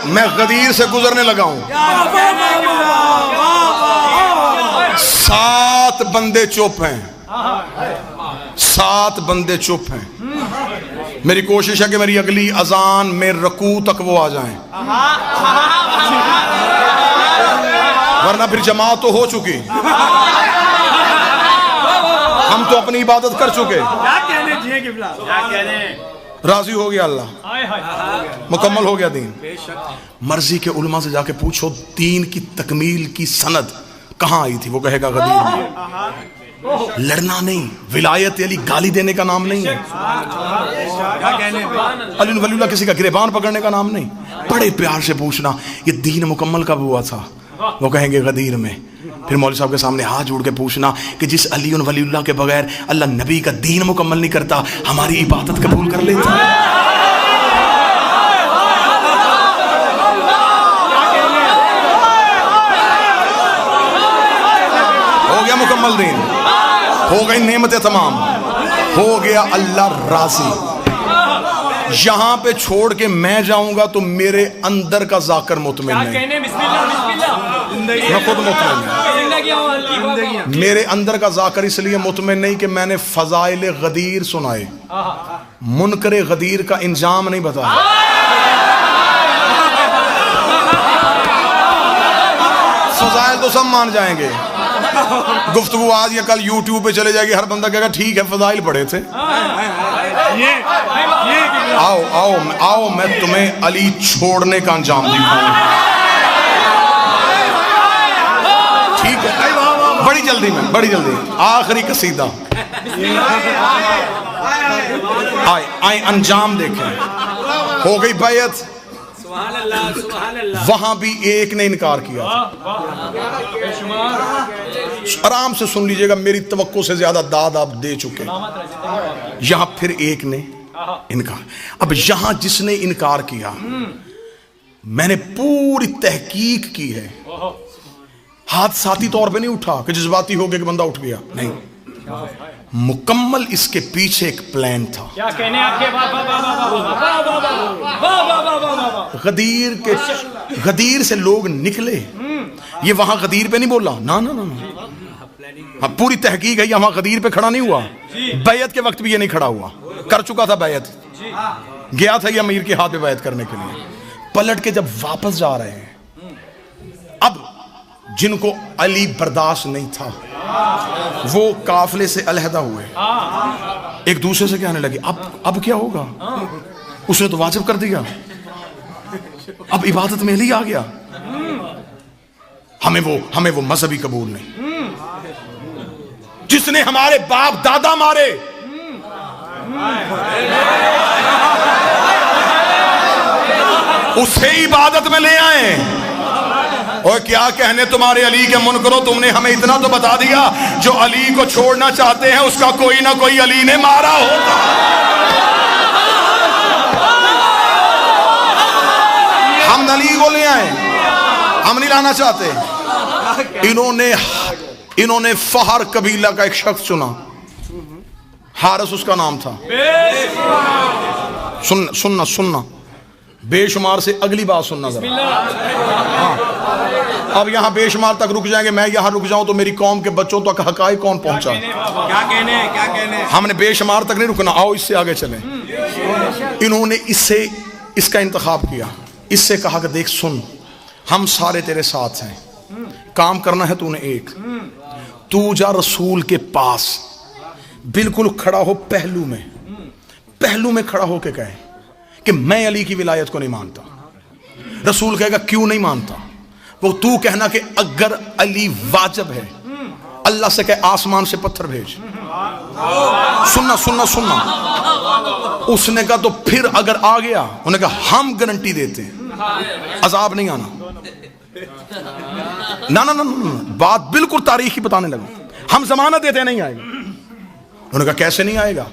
मैं गदीर से गुजरने लगा हूं, 7 बंदे चुप हैं, 7 बंदे चुप हैं। मेरी कोशिश है कि मेरी अगली अजान में रकू तक वो आ जाएं, वरना फिर जमात तो हो चुकी, हम तो अपनी इबादत कर चुके। राजी हो गया अल्लाह, मुकम्मल हो गया दीन। मर्जी के उलमा से जाके पूछो दीन की तकमील की सनद कहां आई थी, वो कहेगा गदीर में। लड़ना नहीं, विलायत अली गाली देने का नाम नहीं है, अली वलीउल्लाह किसी का गिरेबान पकड़ने का नाम नहीं। बड़े प्यार से पूछना ये दीन मुकम्मल कब हुआ था, वो कहेंगे गदीर में। फिर मौलवी साहब के सामने हाथ जोड़ के पूछना कि जिस अली और वलीउल्लाह के बगैर अल्लाह नबी का दीन मुकम्मल नहीं करता, हमारी इबादत कबूल कर लेता। हो गया मुकम्मल दीन, हो गई नेमतें तमाम, हो गया अल्लाह राजी। यहां पे छोड़ के मैं जाऊंगा तो मेरे अंदर का जाकर मुतमिन नहीं, मैं खुद मुतमिन नहीं। मेरे अंदर का जाकर इसलिए मुतमिन नहीं कि मैंने फजाइल गदीर सुनाए, मुनकरे गदीर का इंजाम नहीं बताया। फजाइल तो सब मान जाएंगे, गुफ्तगू आज या कल यूट्यूब पे चले जाएगी, हर बंदा कहेगा ठीक है फजाइल पढ़े थे। आओ आओ आओ मैं तुम्हें अली छोड़ने का अंजाम दिखाऊं, ठीक है? बड़ी जल्दी में, बड़ी जल्दी आखिरी कसीदा आए आए, अंजाम देखें। हो गई बैयत, वहां भी एक ने इनकार किया। आराम से सुन लीजिएगा, मेरी तवक्को से ज्यादा दाद आप दे चुके। यहां फिर एक ने इनकार। अब यहां जिसने इनकार किया, मैंने पूरी तहकीक की है, हादसाती तौर पे नहीं उठा कि जज्बाती हो गया कि बंदा उठ गया, नहीं, मुकम्मल इसके पीछे एक प्लान था। क्या कहने आपके? गदीर से लोग निकले, ये वहां गदीर पे नहीं बोला, ना ना ना, हाँ, पूरी तहकीक है, वहां गदीर पे खड़ा नहीं हुआ। बैयत के वक्त भी ये नहीं खड़ा हुआ, कर चुका था बैयत, गया था ये अमीर के हाथ पे बैयत करने के लिए। पलट के जब वापस जा रहे हैं, अब जिनको अली बर्दाश्त नहीं था वो काफले से अलहदा हुए, एक दूसरे से कहने लगे अब क्या होगा, उसने तो वाजिब कर दिया, अब इबादत में अली आ गया, हमें वो मजहबी कबूल नहीं, जिसने हमारे बाप दादा मारे, उसे इबादत में ले आए। और क्या कहने तुम्हारे अली के मुनकरो, तुमने हमें इतना तो बता दिया, जो अली को छोड़ना चाहते हैं उसका कोई ना कोई अली ने मारा होगा। हम अली को ले आए, हम नहीं लाना चाहते। इन्होंने फहर कबीला का एक शख्स चुना, हारिस उसका नाम था। सुनना बेशुमार से अगली बात सुनना जरा। हाँ, अब यहाँ बेशुमार तक रुक जाएंगे, मैं यहाँ रुक जाऊं तो मेरी कौम के बच्चों तक हकायक कौन पहुंचा? क्या कहने हमने बेशुमार तक नहीं रुकना, आओ इससे आगे चलें। इन्होंने इसका इंतखाब किया, इससे कहा कि देख सुन, हम सारे तेरे साथ हैं, काम करना है तूने एक, तू जा रसूल के पास, बिल्कुल खड़ा हो पहलू में खड़ा हो के कहे कि मैं अली की विलायत को नहीं मानता। रसूल कहेगा क्यों नहीं मानता? वो तू कहना कि अगर अली वाजिब है, अल्लाह से कहे आसमान से पत्थर भेज। सुनना उसने कहा तो फिर अगर आ गया, उन्होंने कहा हम गारंटी देते हैं अजाब नहीं आना। ना बात बिल्कुल तारीखी बताने लगा, हम जमानत देते नहीं आएगा। उन्होंने कहा कैसे नहीं आएगा?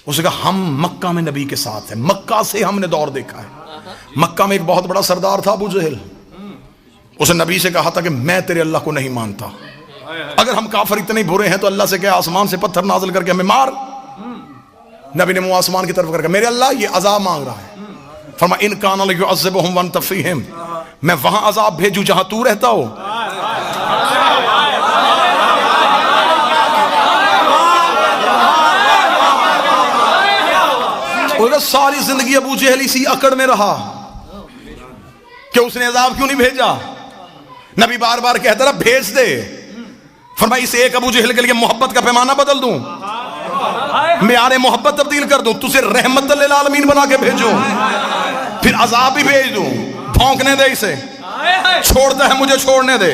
उसने कहा हम मक्का में नबी के साथ हैं, मक्का से हमने दौर देखा है। मक्का में एक बहुत बड़ा सरदार था अबू जहल, उसने नबी से कहा था कि मैं तेरे अल्लाह को नहीं मानता, अगर हम काफिर इतने बुरे हैं तो अल्लाह से कह आसमान से पत्थर नाज़िल करके हमें मार। नबी ने मुंह आसमान की तरफ करके, मेरे अल्लाह ये अजाब मांग रहा है, फरमा इन कान युअज़्ज़िबुहुम व अंत फ़ीहिम, मैं वहां अजाब भेजूं जहां तू रहता हो। और सारी जिंदगी अबू जहल इसी अकड़ में रहा कि उसने अजाब क्यों नहीं भेजा। नबी बार बार कहता रहा भेज दे। फरमाया इस एक अबू जहल के लिए मोहब्बत का पैमाना बदल दूं, मेयारे मोहब्बत तब्दील कर दूं, तुझे रहमत लिल आलमीन बना के भेजूं, फिर अजाब भी भेज दूं। भौंकने दे इसे, छोड़ता है मुझे छोड़ने दे,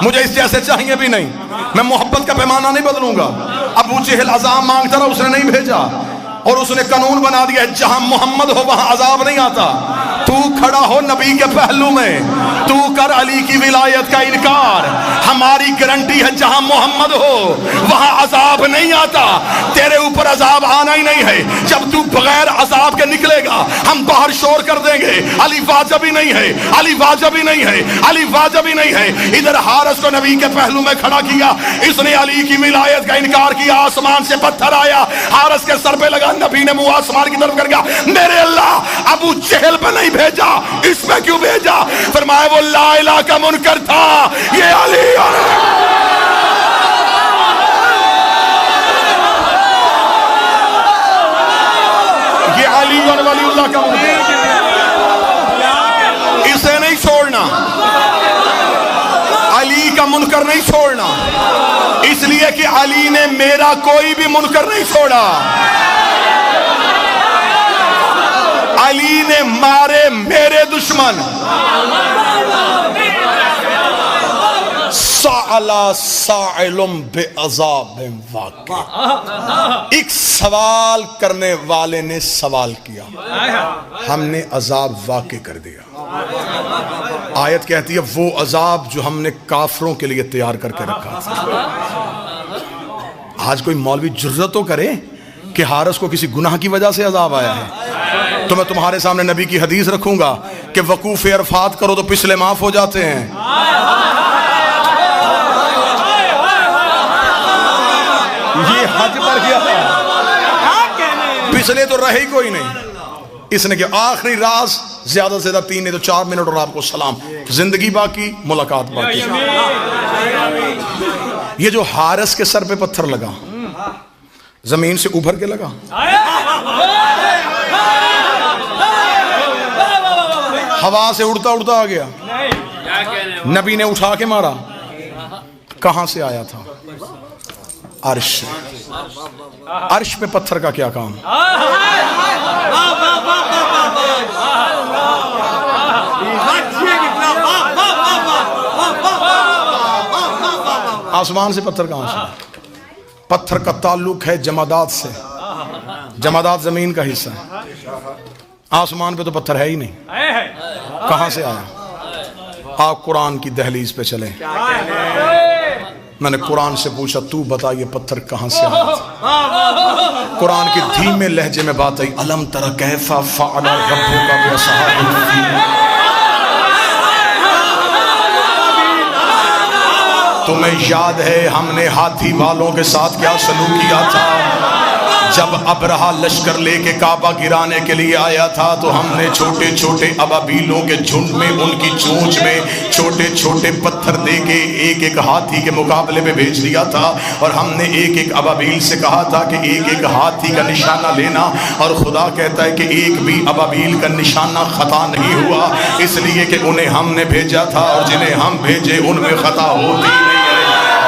मुझे इस जैसे चाहिए भी नहीं, मैं मोहब्बत का पैमाना नहीं बदलूंगा। अबू जहल अजाब मांगता रहा, उसने नहीं भेजा और उसने कानून बना दिया जहां मोहम्मद हो वहां अजाब नहीं आता। तू खड़ा हो नबी के पहलू में, तू कर अली की विलायत का इनकार, हमारी गारंटी है जहां मोहम्मद हो वहां अजाब नहीं आता। तेरे ऊपर अजाब आना ही नहीं है। जब तू बगैर अजाब के निकलेगा हम बाहर शोर कर देंगे अली वाजिब ही नहीं है, अली वाजिब ही नहीं है, अली वाजिब ही नहीं है। इधर हारिस को नबी के पहलू में खड़ा किया, इसने अली की विलायत का इनकार किया। आसमान से पत्थर आया, हारिस के सर पे लगा, नबी ने मुंह आसमान की तरफ कर गया, मेरे अल्लाह अबू जहल पे नहीं भेजा, इसमें क्यों भेजा? फरमाया वो ला इलाहा का मुनकर था, ये अली और वलीउल्लाह का मुनकर, इसे नहीं छोड़ना, अली का मुनकर नहीं छोड़ना, इसलिए कि अली ने मेरा कोई भी मुनकर नहीं छोड़ा। अली ने मारे मेरे दुश्मन, साअला साइलुम बेअज़ाबिन वाक़ि, एक सवाल करने वाले ने सवाल किया, हमने अजाब वाक़े कर दिया। आयत कहती है वो अजाब जो हमने काफरों के लिए तैयार करके रखा था। आज कोई मौलवी जुर्रत तो करे कि हारिस को किसी गुनाह की वजह से अजाब आया है, तो मैं तुम्हारे सामने नबी की हदीस रखूंगा कि वकूफ अरफात करो तो पिछले माफ हो जाते हैं। ये हज पर गया था, पिछले तो रहे ही कोई नहीं। इसने क्या आखिरी राज ज्यादा से ज्यादा 3 नहीं तो 4 मिनट और आपको सलाम, जिंदगी बाकी, मुलाकात बाकी। ये जो हारिस के सर पे पत्थर लगा, जमीन से उभर के लगा, हवा से उड़ता उड़ता आ गया, नबी ने उठा के मारा, कहां से आया था? अर्श। अर्श पे पत्थर का क्या काम? आसमान से पत्थर कहां से? पत्थर का ताल्लुक है जमादात से, जमादात जमीन का हिस्सा है, आसमान पे तो पत्थर है ही नहीं, कहां से आया? आप कुरान की दहलीज पे चलें। मैंने कुरान से पूछा तू बता ये पत्थर कहां से आया था? कुरान की धीमे लहजे में बात आई, अलम तरा कैफा फअला रब्बुका बिअस्हाबिल फील, तुम्हें याद है हमने हाथी वालों के साथ क्या सलूक किया था? जब अबरहा लश्कर लेके काबा गिराने के लिए आया था तो हमने छोटे छोटे अबाबीलों के झुंड में उनकी चोंच में छोटे छोटे पत्थर देके एक एक हाथी के मुकाबले में भेज दिया था, और हमने एक एक अबाबील से कहा था कि एक एक हाथी का निशाना लेना, और खुदा कहता है कि एक भी अबाबील का निशाना खता नहीं हुआ, इसलिए कि उन्हें हमने भेजा था, और जिन्हें हम भेजे उनमें खता होती नहीं है,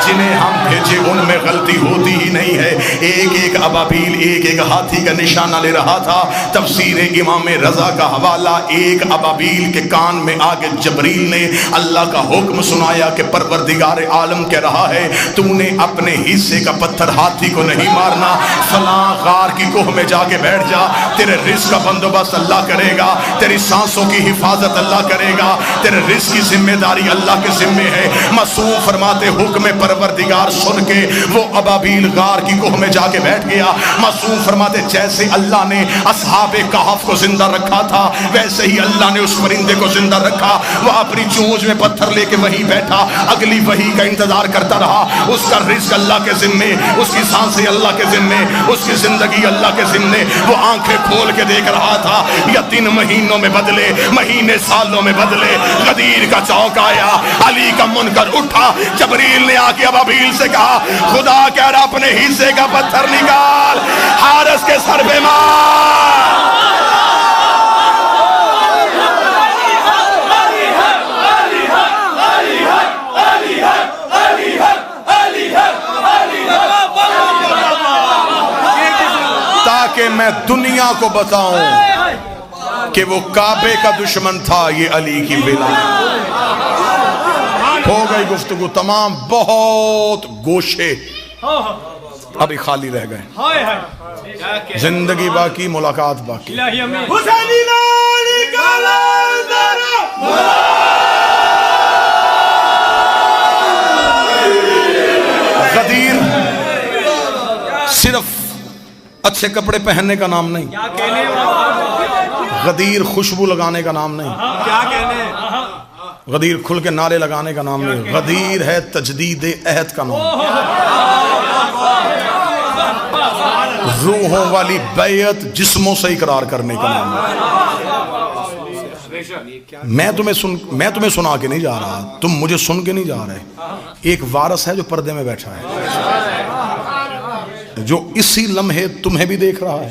जिन्हें हम भेजे उनमें गलती होती ही नहीं है। एक एक अबाबील एक एक हाथी का निशाना ले रहा था। तफसीर इमाम रजा का हवाला, एक अबाबील के कान में आगे जबरील ने अल्लाह का हुक्म सुनाया कि परवरदिगार आलम कह रहा है तूने अपने हिस्से का पत्थर हाथी को नहीं मारना, फलां गार की कोह में जाके बैठ जा, तेरे रिस्क का बंदोबस्त अल्लाह करेगा, तेरी सांसों की हिफाजत अल्लाह करेगा, तेरे रिस्क की जिम्मेदारी अल्लाह के जिम्मे है। मासूम फरमाते हुक्म परवरदिगार सुन के वो अबाबील गार की कोह में जाके बैठ गया। मासूम फरमाते जैसे अल्लाह ने असहाबे कहफ को जिंदा रखा था वैसे ही अल्लाह ने उस परिंदे को जिंदा रखा। वह अपनी चोंच में पत्थर लेके वहीं बैठा, अगली वही का इंतजार करता रहा। उसका रिस्क अल्लाह के जिम्मे, उसकी सांसें अल्लाह के जिम्मे, उसकी जिंदगी अल्लाह के जिम्मे। वो आंखें खोल के देख रहा था। या 3 महीनों में बदले, महीने सालों में बदले। गदीर का चौक आया, अली का मुनकर उठा। जबरील ने आके अबाबील से कहा खुदा कह रहा अपने हिस्से का पत्थर निकाल, हारिस के सर पे मार। ताकि मैं दुनिया को बताऊं कि वो काबे का दुश्मन था, ये अली की विलायत। हो गई गुफ्तगू तमाम, बहुत गोशे अभी खाली रह गए। जिंदगी बाकी, मुलाकात बाकी। गदीर सिर्फ अच्छे कपड़े पहनने का नाम नहीं, गदीर खुशबू लगाने का नाम नहीं, क्या कहने, गदीर खुल के नारे लगाने का नाम नहीं, गदीर है तजदीद अहद का नाम। रूहों वाली बैयत जिस्मों से इकरार करने का नाम है। मैं तुम्हें सुना के नहीं जा रहा, तुम मुझे सुन के नहीं जा रहे। एक वारस है जो पर्दे में बैठा है, जो इसी लम्हे तुम्हें भी देख रहा है,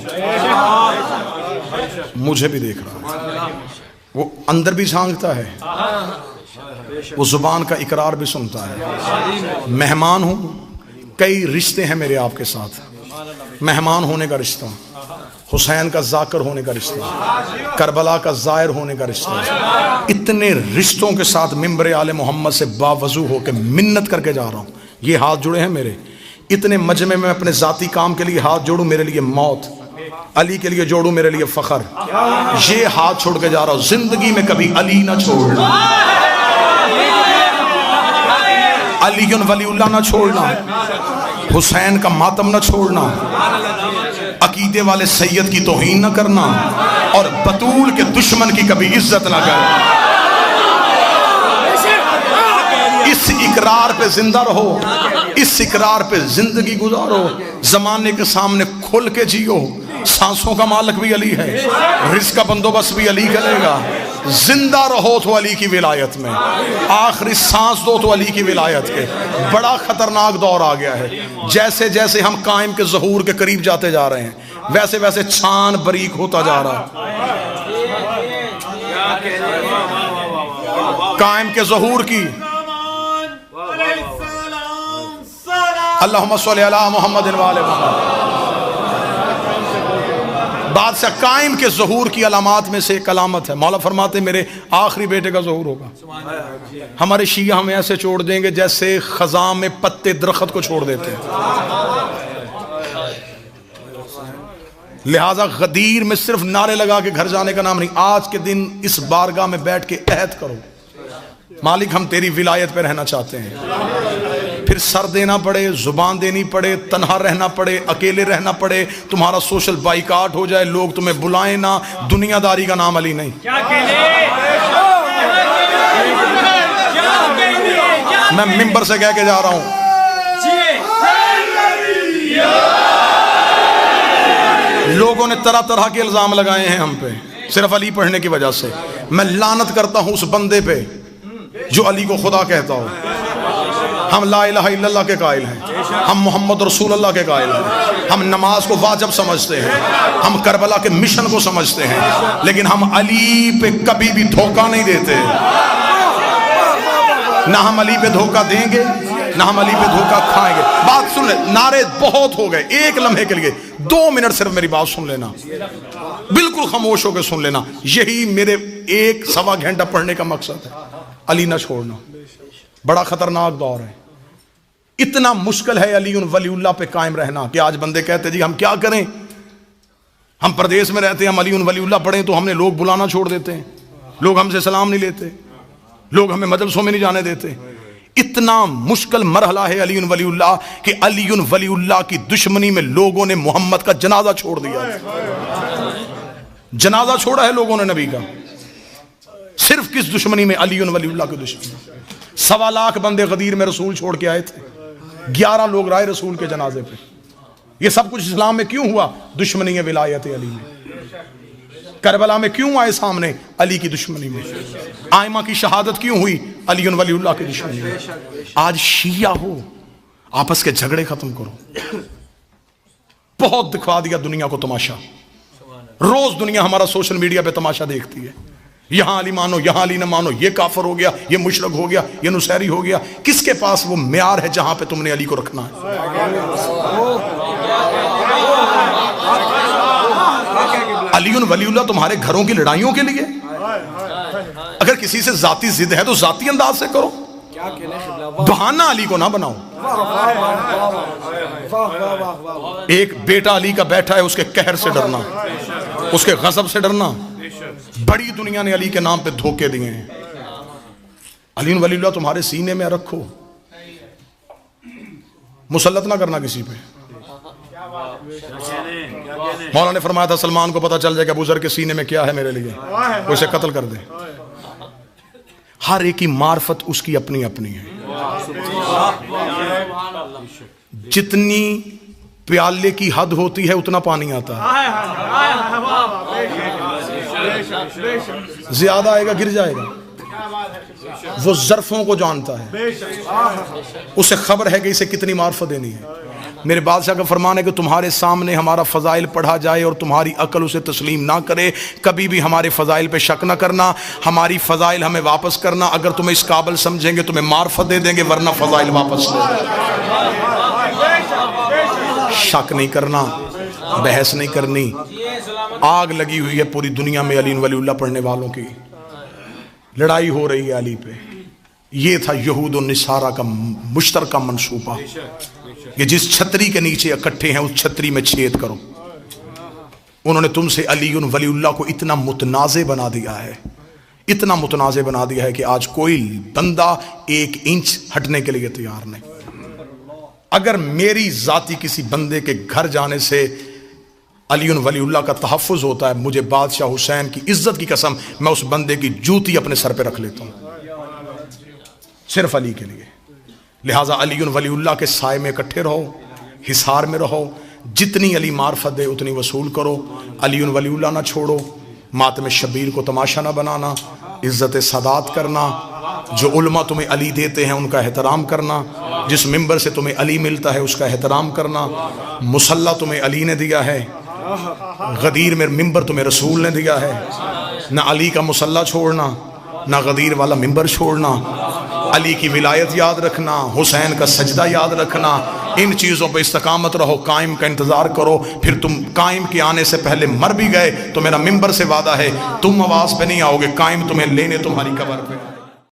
मुझे भी देख रहा है। वो अंदर भी झांकता है, वो जुबान का इकरार भी सुनता है। मेहमान हूं, कई रिश्ते हैं मेरे आपके साथ। मेहमान होने का रिश्ता, हुसैन का जाकर होने का रिश्ता, करबला का जायर होने का रिश्ता। इतने रिश्तों के साथ मिंबर आले मोहम्मद से बावजू होकर मिन्नत करके जा रहा हूं। ये हाथ जुड़े हैं मेरे, इतने मजमे में अपने जाती काम के लिए हाथ जोड़ू, मेरे लिए मौत, अली के लिए जोड़ू, मेरे लिए फखर। ये हाथ छोड़ के जा रहा हूं, जिंदगी में कभी अली ना छोड़ना, अली वलीउल्लाह ना छोड़ना, हुसैन का मातम ना छोड़ना, अकीदे वाले सैयद की तौहीन ना करना, और बतूल के दुश्मन की कभी इज्जत ना करना। इस इकरार पे जिंदा रहो, इस इकरार पे जिंदगी गुजारो, जमाने के सामने खुल के जियो। सांसों का मालिक भी अली है, रिज़्क़ का बंदोबस्त भी अली करेगा। जिंदा रहो तो अली की विलायत में, आखिरी सांस दो तो अली की विलायत के। बड़ा खतरनाक दौर आ गया है। जैसे जैसे हम कायम के ज़हूर के करीब जाते जा रहे हैं, वैसे वैसे छान बरीक होता जा रहा है। कायम के ज़हूर की अल्लाहुम्मा सल्ली अला मुहम्मद व आले मुहम्मद। बादशाह कायम के ज़हूर की अलामात में से एक अलामत है, मौला फरमाते मेरे आखिरी बेटे का ज़हूर होगा। हमारे शिया हमें ऐसे छोड़ देंगे जैसे खज़ां में पत्ते दरख्त को छोड़ देते हैं। लिहाजा गदीर में सिर्फ नारे लगा के घर जाने का नाम नहीं। आज के दिन इस बारगाह में बैठ के अहद करो, मालिक हम तेरी विलायत पे रहना चाहते हैं। फिर सर देना पड़े, जुबान देनी पड़े, तन्हा रहना पड़े, अकेले रहना पड़े, तुम्हारा सोशल बाइकाट हो जाए, लोग तुम्हें बुलाएं ना, दुनियादारी का नाम अली नहीं। मैं मिंबर से कह के जा रहा हूं, लोगों ने तरह तरह के इल्जाम लगाए हैं हम पे सिर्फ अली पढ़ने की वजह से। मैं लानत करता हूं उस बंदे पे जो अली को खुदा कहता हो। हम ला इलाहा इल्लल्लाह के कायल हैं, हम मोहम्मद रसूलुल्लाह के कायल हैं, हम नमाज को वाजिब समझते हैं, हम करबला के मिशन को समझते हैं, लेकिन हम अली पे कभी भी धोखा नहीं देते। ना हम अली पे धोखा देंगे, ना हम अली पे धोखा खाएंगे। बात सुन ले, नारे बहुत हो गए, एक लम्हे के लिए 2 मिनट सिर्फ मेरी बात सुन लेना, बिल्कुल खामोश होकर सुन लेना। यही मेरे 1-1.25 घंटा पढ़ने का मकसद है, अली ना छोड़ना। बड़ा खतरनाक दौर है, इतना मुश्किल है अली वलीउल्लाह पे कायम रहना कि आज बंदे कहते जी हम क्या करें, हम प्रदेश में रहते हैं, हम अली वलीउल्लाह पढ़ें तो हमने लोग बुलाना छोड़ देते हैं, लोग हमसे सलाम नहीं लेते, लोग हमें मदरसों में नहीं जाने देते। इतना मुश्किल मरहला है अली वलीउल्लाह कि अली वलीउल्लाह की दुश्मनी में लोगों ने मोहम्मद का जनाजा छोड़ दिया। जनाजा छोड़ा है लोगों ने नबी का, सिर्फ किस दुश्मनी में? अली वलीउल्लाह की दुश्मनी। 1.25 लाख बंदे गदीर में रसूल छोड़ के आए थे, 11 लोग राय रसूल के जनाजे पे। ये सब कुछ इस्लाम में क्यों हुआ? दुश्मनी है विलायत अली में। करबला में क्यों आए सामने? अली की दुश्मनी में। आयमा की शहादत क्यों हुई? अली वलीउल्लाह की दुश्मनी में। आज शिया हो, आपस के झगड़े खत्म करो। बहुत दिखवा दिया दुनिया को तमाशा, रोज दुनिया हमारा सोशल मीडिया पे तमाशा देखती है। यहां अली मानो, यहां अली न मानो, ये काफर हो गया, ये मुशरक हो गया, ये नुसैरी हो गया। किसके पास वो म्यार है जहां पे तुमने अली को रखना है? अली वलीउल्लाह तुम्हारे घरों की लड़ाइयों के लिए? अगर किसी से जाती जिद है तो जाती अंदाज से करो, बहाना अली को ना बनाओ। एक बेटा अली का बैठा है, उसके कहर से डरना, उसके गजब से डरना। बड़ी दुनिया ने अली के नाम पे धोखे दिए हैं। अली वलीउल्लाह तुम्हारे सीने में रखो, मुसल्लत ना करना किसी पे। मौला ने फरमाया था सलमान को पता चल जाएगा अबू ज़र के सीने में क्या है मेरे लिए, वो इसे कत्ल कर दे। हर एक की मार्फत उसकी अपनी अपनी है। जितनी प्याले की हद होती है उतना पानी आता है, ज्यादा आएगा गिर जाएगा। वो ज़र्फों को जानता है, उसे खबर है कि इसे कितनी मार्फत देनी है। मेरे बादशाह का फरमान है कि तुम्हारे सामने हमारा फ़ज़ाइल पढ़ा जाए और तुम्हारी अकल उसे तस्लीम ना करे, कभी भी हमारे फ़ज़ाइल पे शक ना करना, हमारी फ़ज़ाइल हमें वापस करना। अगर तुम्हें इस काबिल समझेंगे तुम्हें मार्फत दे देंगे, वरना फ़ज़ाइल वापस दे। शक नहीं करना, बहस नहीं करनी। आग लगी हुई है पूरी दुनिया में अली वलीउल्लाह पढ़ने वालों की, लड़ाई हो रही है अली पे। ये था यहूद और निसारा का मुश्तरका मंसूबा कि जिस छतरी के नीचे इकट्ठे हैं उस छतरी में छेद करो। उन्होंने तुमसे अली वलीउल्लाह को इतना मुतनाज़े बना दिया है, इतना मुतनाज़े बना दिया है कि आज कोई बंदा 1 इंच हटने के लिए तैयार नहीं। अगर मेरी जाती किसी बंदे के घर जाने से अली वलीउल्लाह का तहफ़्फ़ुज़ होता है, मुझे बादशाह हुसैन की इज्जत की कसम मैं उस बंदे की जूती अपने सर पे रख लेता हूँ, सिर्फ अली के लिए। लिहाजा अली वलीउल्लाह के साए में इकट्ठे रहो, हिसार में रहो। जितनी अली मार्फत दे उतनी वसूल करो। अली वलीउल्लाह ना छोड़ो। मातम शबीर को तमाशा ना बनाना, इज़्ज़त सादात करना। जो उलमा तुम्हें अली देते हैं उनका एहतराम करना, जिस मिंबर से तुम्हें अली मिलता है उसका एहतराम करना। मुसल्ला तुम्हें अली ने दिया है, गदीर में मिंबर तुम्हें रसूल ने दिया है। ना अली का मुसल्ला छोड़ना, ना गदीर वाला मिंबर छोड़ना। अली की विलायत याद रखना, हुसैन का सजदा याद रखना। इन चीज़ों पर इस्तकामत रहो, कायम का इंतज़ार करो। फिर तुम कायम के आने से पहले मर भी गए तो मेरा मिंबर से वादा है तुम आवाज़ पे नहीं आओगे, कायम तुम्हें लेने तुम्हारी कब्र पे।